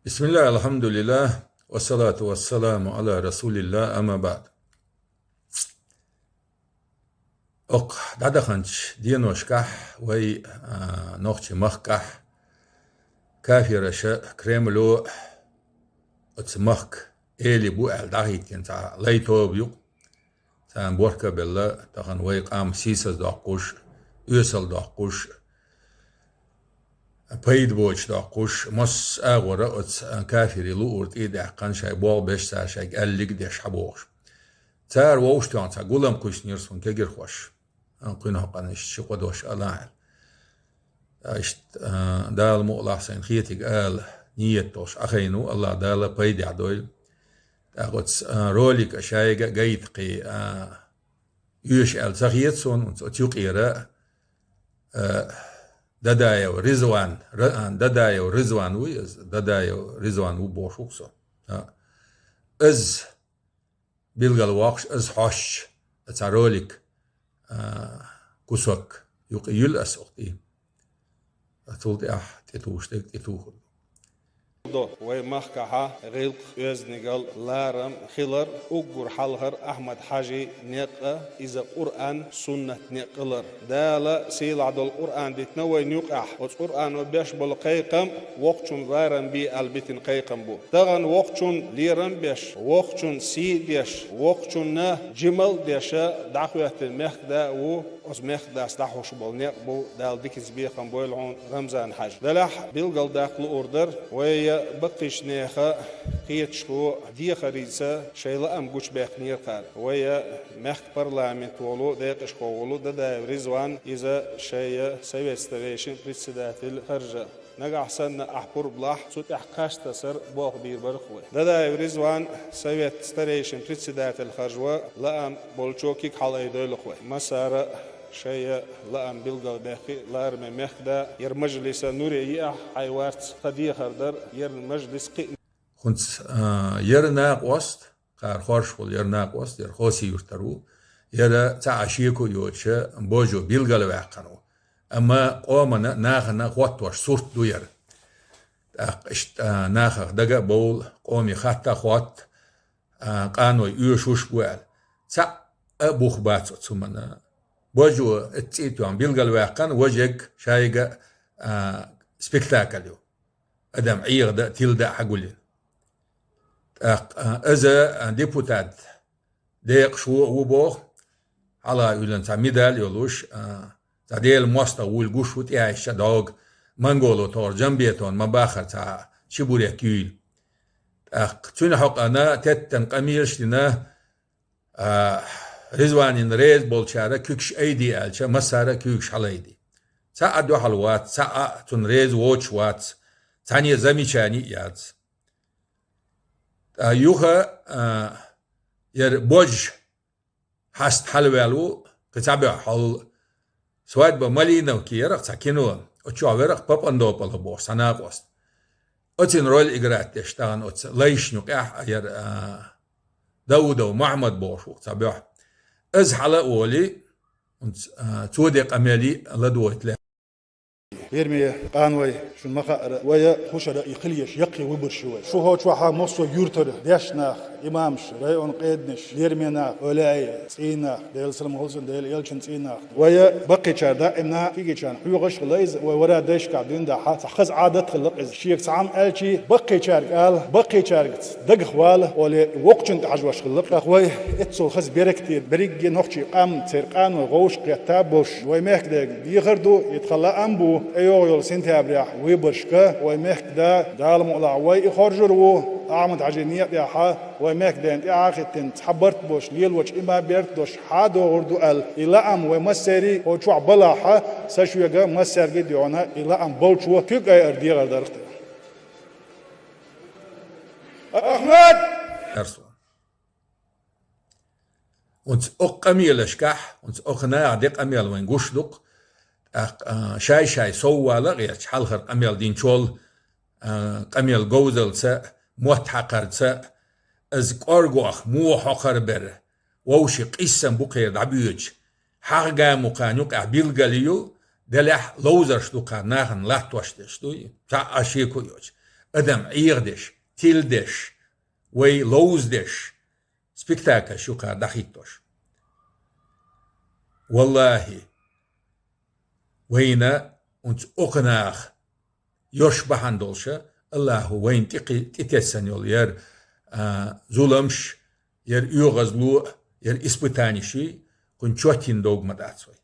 بسم الله الحمد لله والصلاة والسلام على رسول الله أما بعد أق دادخنش دينوش كح وي نوخش مخ كح كافرش كريملو اتسمخك إلي بو داهيت كنتا ليتو بيو تان بوركا بالله تخن وي قام سيسز داقوش يوصل داقوش بيد بوش داقوش مس أغورا اتس كافري لورت إيدا قان شاي بول بيش سار شاي قلق ديش حبوش تار ووش تان تا قولم كوش نيرسون كجر خوش قينها قانش شقدوش ألاعل اشت دال مؤلاح سين خيتك قال نيتوش أخينو الله دال بيد عدويل تاقوتس روليك شاي قيت قي يوش أل سخيتسون وتيوق إيراء ددايو رزوان ددايو رزوان ويز ددايو رزوان وبوشوكسو از بيلغال واقش از حش اتاروليك كوسوك يقيل اسوقتي اتولت تتوشتك تتوخد دو وي مخكها غيلق يزنقل لارم خلر أقبر حلهر أحمد حاجي نقة إذا قرآن سنة نقلر دالا سيل عدل القرآن بيتنوي نيقح والقرآن وبيش بالقيقم وقتون غيرن بي البيتن قيقم بو دغن وقتون ليرن بيش وقتون سي بيش وقتون جمل بيش دعوة المخدة و از مخدة استحوش بالنق بو دال ديكز بيخم بويلعون رمزان حاج دلح بيلقل داخل أوردر وي بقيش نيخا قيتشو دي خريزة شيلا أم قوش باقنير قال ويا مخت برلامنت ولو ديقش قولو دا رزوان إذا شيء سويت ستريشن بريسيدات الخرجة نجا حسن أحبور بلاح صوت أحكاش تسر باخ بير برخوة دا رزوان سويت ستريشن بريسيدات الخرجة لا أم بولشوكيك حالي دولخوة مسار شيء لا أم بيلقى باقي لا أرمي مخدا ير مجلس نوري يح حيوارت قديه خردر ير مجلس قي كنت يرناق وسط قار خورش قول يرناق وسط ير خوسي يرترو ير تعشيكو يوتش بوجو بيلقى واقنو أما قومنا ناخنا خوتوش صورت دو ير ناخ دقا بول قومي خاتا خوت قانو يوشوش بوال تع أبوخ باتو تسمنا بوجو اتسيتوان بيلقى الواقن وجهك شايقة سبكتاكليو أدم عيغ دا تيل دا حقولين إذا ديبوتات ديق شو وبوخ على يولن تعميدال يولوش تعديل موستا والقوش وتيعيش دوغ منغولو تور جنبيتون مباخر تا شبوريا كيل تون حق أنا تتن قميرش لنا رزوانين ريز بولشارة كيكش أيدي ألشا مسارة كيكش حلايدي ساعة دو حلوات ساعة تون ريز ووش وات ثانية زميشاني يات يوها ير بوج حست حلوالو كتابع حل سواد بمالينا وكيرق ساكينو وشوارق باب اندو بالبور سناق وست اتين رول إجرات تشتغن ات ليش نقاح ير داود ومحمد بوشو تابع از حلا اولي تودق امالي لدوت له يرمي قانوي شو المخا ويا خوشة يقليش يقي وبر شوي شو هو شو مصو يورتر ديشنا إمامش رايون قيدنش يرمينا ولاي سينا ديل سلم هولسن ديل يلشن سينا ويا بقي شار دائما فيجي شان حيوغش غليز وورا ديش قاعدين ده حات خز عادة خلق إز شيك سام ألشي بقي شار قال بقي شار دق خوال ولا وقتن تعجوش خلق أخوي اتسو خز بيركتير بريج نخشي قام ترقان وغوش قتابوش ويمهك ده يغردو يتخلى أمبو يول سنتابريح ويبرشكا ويمهك دا دال مقلع وي خرجرو أعمد عجينية يا حا ويمهك دا انت آخر تحبرت بوش ليل وش إما بيرت دوش حادو غردو ال إلا أم ومسيري وشوع بلاحا ساشو يغا مسير جديونا إلا أم بولشو كيك أي أردي غردرخت أحمد أرسل und auch Kamil schkach und auch na de Kamil wenn gushduk شاي سوالة غيش حلخر قميل دين شول قميل جوزل سا موت حقر سا از قرقوخ مو حقر بر ووشي قسم بقير دعبيوج حقا مقانيوك أعبيل قليو دلح لوزر شدوكا ناخن لا توشتشتوي تا أشيكو يوج أدم عيغدش تيلدش وي لوزدش سبيكتاكل شو قار دخيتوش والله وينا انت اقناخ يشبهن دولشا الله وين تتسن يول ير ظلمش ير يغزلو ير اسبتانيشي كن چوتين دوغ مداتسوي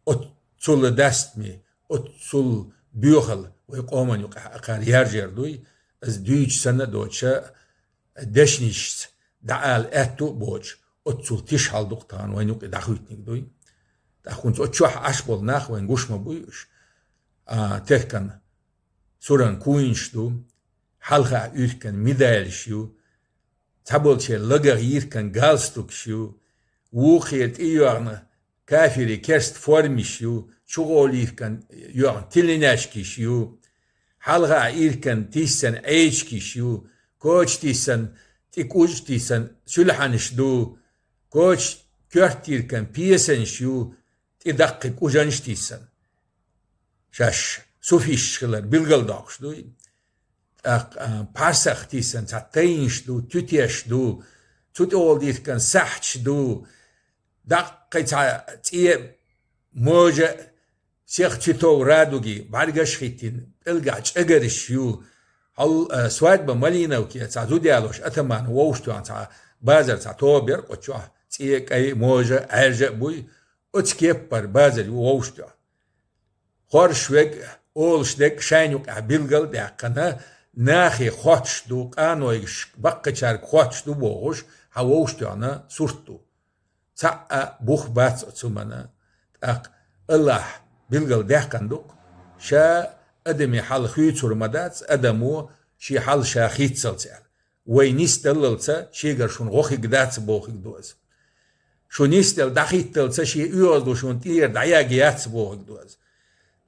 اتسول دستمي اتسول بيوخل ويقومن يقع اقار يرجر دوي از دويج سنة دوچا دشنيش دعال اتو بوج اتسول تشحال دوغتان وين يقع دخويتنك دوي دخونت اتشوح اشبول ناخ وين قوش مبويش تهكن سوران كوينشدو حلقة يركن ميدالشيو تابولشي لغر يركن غالستوكشيو وخيرت ايوارنا كافيري كرست فورميشيو شغول يركن يوارن تليناشكيشيو حلقة يركن تيسن ايشكيشيو كوش تيسن تيكوش تيسن سلحانشدو كوش كورت يركن بيسنشيو تدقق وجنش تيسن شاش سوفيش خلر بلغل داقشدو بارسخ تيسن تاتينشدو تتيشدو تتول ديركن سحشدو دقق تيه موجة شيخ تتو رادوغي بارغش خيتين بلغاش اگرشيو هل سواد بمالينا وكي تعزو ديالوش اتمان ووشتو عن بازر تعتوبر وچوه تيه كاي موجة ارجع بوي اتكيبر بازر ووشتو خورشوك اولشدك شاينوك عبيلغل داقنا ناخي خوتشدو قانويش بقچار خوتشدو بوغش هاوشتو انا سورتو تا بوخ باتس اتسومانا اق الله بيلغل داقندوك شا ادمي حال خيوتور مدات ادمو شي حال شاخيت سلسال وينيستللتا شيغر شون غوخي قدات بوخي دوز شونيستل داخيتلتا شي يوزدو شون تير داياغيات بوخي دوز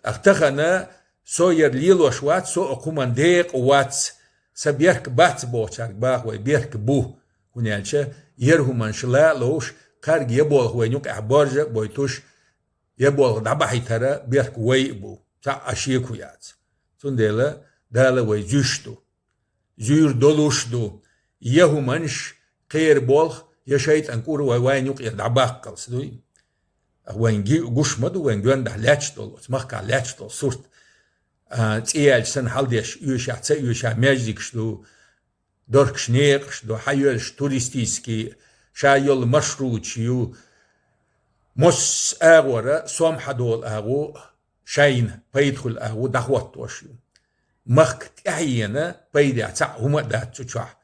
اختخنا سوير ليلوش وات سو اقومان ديق وات سبيرك بات بوچاك باق وي بيرك بو هنالشا يرهو منشلا لوش قارق يبول هوينوك احبارجا بويتوش يبول دبحي ترى بيرك وي بو تا اشيكو يات سنديلا دالا وي زوشتو زور دولوشدو يهو منش قير بولخ يشايت انكور وينوك يدعباق قلسدوي وين جوش مدو وين جوان ده لاتش دول مخكا لاتش دول صورت تيال سن حالديش يوشا تسا يوشا ماجديكش دو دوركش نيقش دو حيولش توريستيسكي شايول مشروط يو مس اغورا سومحا دول اغو شاين بيدخل اغو دخوات وشيو مخك تحيينا بيدي عتا هما دات تشوح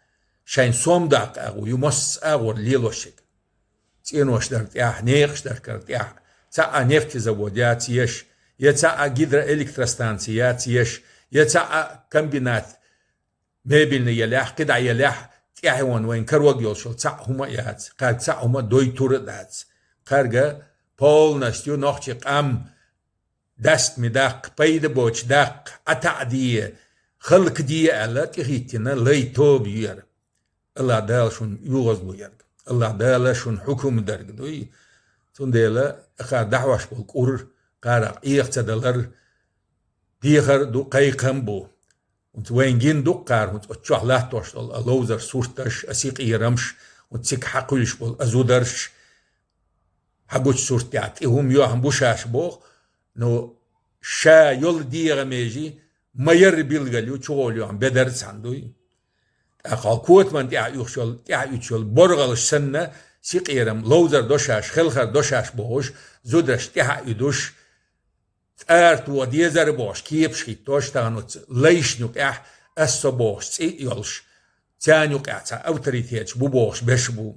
شاين سوم داق اغو يمس اغور ليلوشك تينوش درت ياح نيقش درت ياح تا نفت زوديات يش يتا جدر الكتروستانسيات يش يتا كمبينات مبلنا يلاح كدا يلاح تيحون وين كروج يوشل تا هما يات قال تا هما دوي تور دات قرغا بول نستيو نوخشي قام دست مداق بيد بوش داق اتعديه خلق دي الا تخيتنا لي توب ير الله دال شون يوغزلو ير الله دالا شون حكم درجدوي تنديلا اخا دعواش بالقور قارق ايختدلر ديخر دو قيقم بو und وين جين دو قار und اتشوح لاتوش اللوزر سورتش اسيق ايرمش وتسيك حقلش بول ازودرش حقوش سورتيات اهم يوهم بوشاش بوغ نو شا يول ديغ ميجي ما ير بيلغليو چوغوليو هم بدر ساندوي اقال كوت من تيع يوخشول تيع يوشول برغل سنة سيق ايرم لوزر دوشاش خلخر دوشاش بوش زودرش تيع يدوش ارت و ديزر بوش كيبش خيتوش تانوت ليشنوك اسو بوش تي يولش تانيوك اعتا اوتريتيتش بو بوش بشبو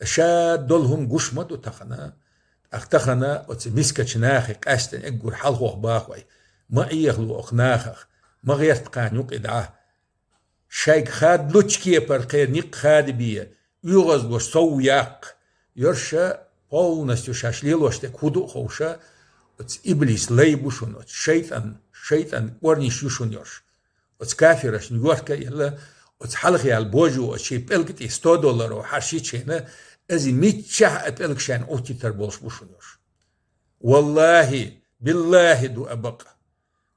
شاد دولهم قوش مدو تخنا اختخنا وتس مسكتش ناخق استن اقور حلقوه باقوي ما ايغلو اخناخخ ما غير تقانيوك ادعاه شايك خاد لوچكيه پر خير نيق خاد بيه يوغز گوش سو ياق يرشا полностью شاشليلوشتك خودو خوشا وتس إبليس ليبوشون وتس شيطان ورنيش يوشون يرش وتس كافرش نيوركا يلا وتس حلقي البوجو وشي بلقتي $100 وحاشي تشينا ازي ميتشاه ابلقشان اوتي تربولش بوشون يرش والله بالله دو ابقى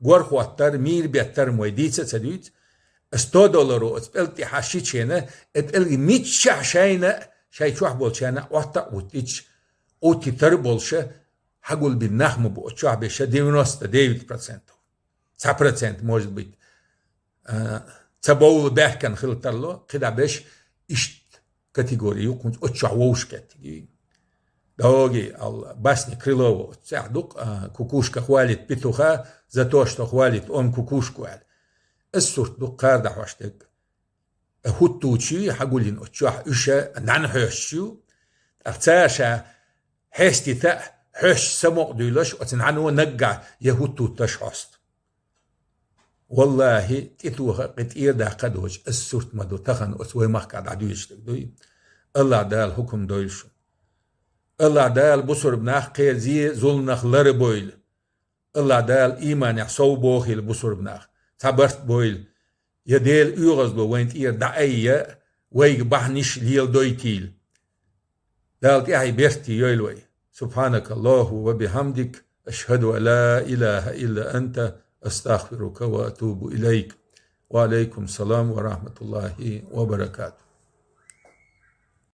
غور خواتر مير بيتر مويديتsa تدويت $100 اتبلتي حاشيتشينا اتلغي ميتشا شاينا شاي شوح بولشانا اوتا وتيتش اوتي تربولشا هقول بالنخم بوتشوح بيشا 99% может быть تبول بحكن خلطرلو قدا بيش اشت كاتيجوريو كنت اتشوح ووش كاتيجي دوغي басни Крылова تعدق كوكوشكا خوالت بيتوخا за то, что хвалит он кукушку. السورت دو قاردح واشتك هوتوشي حقولين اتشوح اشا نعن حوشيو ارتاشا حيستي تا حوش سموق ديلوش وتنعنو نقع يهوتو تشحست والله تيتوها قد إيردا قدوش السورت مدو تخن أسوي مخكاد عدويش دوي الله دال حكم دويشو الله دال بصر بناخ قير زي ظلنخ لربويل الله دال إيمان يحصو بوخي البصر بناخ تبرت بويل يديل يغزلو وينت إير دعية ويق بحنش ليل دويتيل دالت إيهي بيرتي يويلوي سبحانك الله وبحمدك أشهد أن لا إله إلا أنت أستغفرك وأتوب إليك وعليكم السلام ورحمة الله وبركاته.